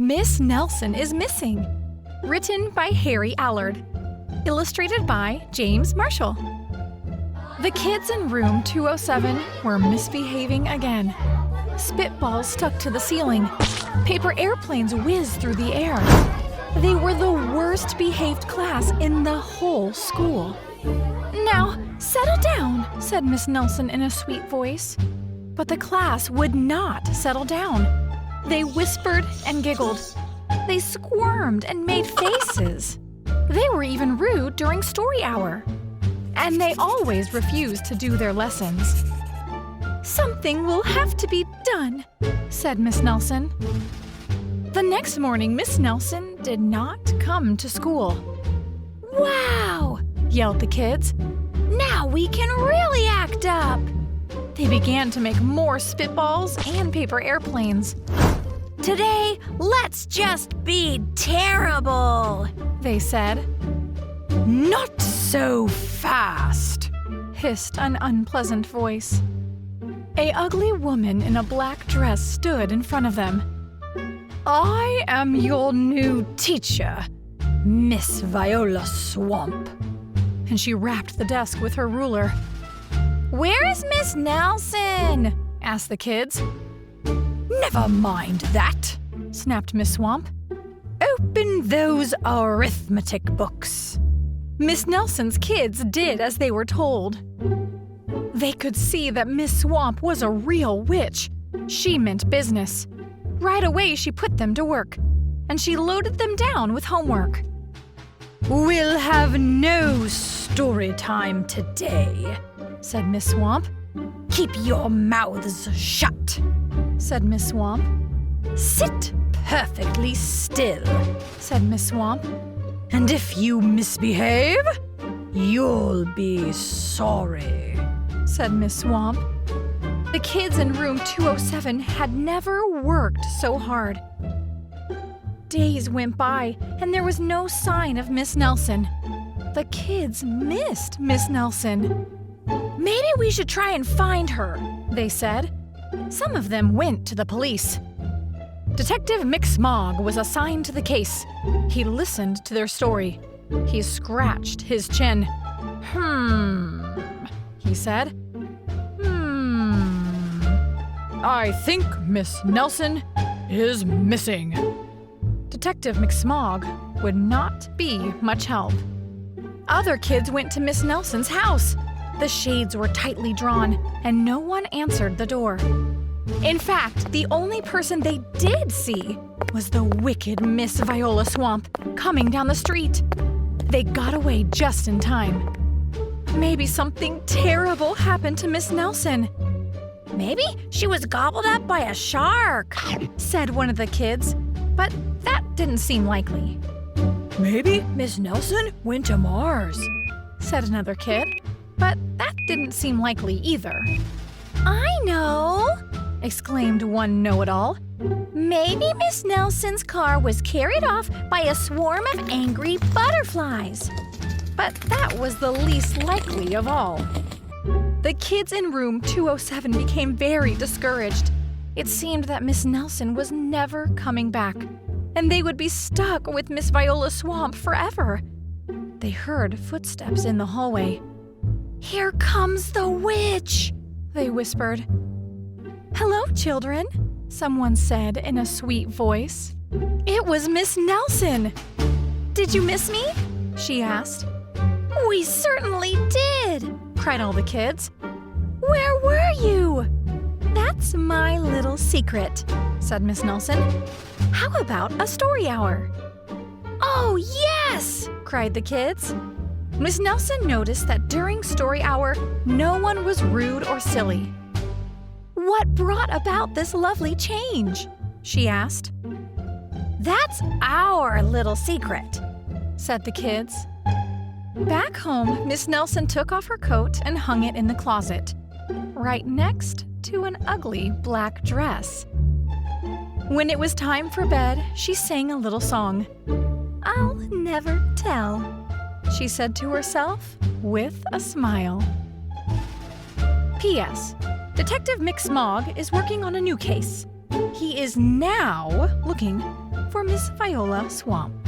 Miss Nelson is Missing. Written by Aloud. Illustrated by James Marshall. The kids in room 207 were misbehaving again. Spitballs stuck to the ceiling. Paper airplanes whizzed through the air. They were the worst behaved class in the whole school. "Now, settle down," said Miss Nelson in a sweet voice. But the class would not settle down. They whispered and giggled. They squirmed and made faces. They were even rude during story hour. And they always refused to do their lessons. "Something will have to be done," said Miss Nelson. The next morning, Miss Nelson did not come to school. "Wow!" yelled the kids. "Now we can really act up!" They began to make more spitballs and paper airplanes. "Today, let's just be terrible," they said. "Not so fast," hissed an unpleasant voice. An ugly woman in a black dress stood in front of them. "I am your new teacher, Miss Viola Swamp." And she rapped the desk with her ruler. "Where is Miss Nelson?" asked the kids. "Never mind that," snapped Miss Swamp. "Open those arithmetic books." Miss Nelson's kids did as they were told. They could see that Miss Swamp was a real witch. She meant business. Right away, she put them to work, and she loaded them down with homework. "We'll have no story time today," said Miss Swamp. "Keep your mouths shut," said Miss Swamp. "Sit perfectly still," said Miss Swamp. "And if you misbehave, you'll be sorry," said Miss Swamp. The kids in room 207 had never worked so hard. Days went by, and there was no sign of Miss Nelson. The kids missed Miss Nelson. "Maybe we should try and find her," they said. Some of them went to the police. Detective McSmog was assigned to the case. He listened to their story. He scratched his chin. He said. "I think Miss Nelson is missing." Detective McSmog would not be much help. Other kids went to Miss Nelson's house. The shades were tightly drawn, and no one answered the door. In fact, the only person they did see was the wicked Miss Viola Swamp coming down the street. They got away just in time. Maybe something terrible happened to Miss Nelson. "Maybe she was gobbled up by a shark," said one of the kids, but that didn't seem likely. "Maybe Miss Nelson went to Mars," said another kid, but that didn't seem likely either. "I know!" exclaimed one know-it-all. "Maybe Miss Nelson's car was carried off by a swarm of angry butterflies." But that was the least likely of all. The kids in room 207 became very discouraged. It seemed that Miss Nelson was never coming back, and they would be stuck with Miss Viola Swamp forever. They heard footsteps in the hallway. "Here comes the witch," they whispered. "Hello, children," someone said in a sweet voice. It was Miss Nelson. "Did you miss me?" she asked. "We certainly did," cried all the kids. "Where were you?" "That's my little secret," said Miss Nelson. "How about a story hour?" "Oh, yes!" cried the kids. Miss Nelson noticed that during story hour, no one was rude or silly. "What brought about this lovely change?" she asked. "That's our little secret," said the kids. Back home, Miss Nelson took off her coat and hung it in the closet, right next to an ugly black dress. When it was time for bed, she sang a little song. "I'll never tell," she said to herself with a smile. P.S. Detective McSmog is working on a new case. He is now looking for Miss Viola Swamp.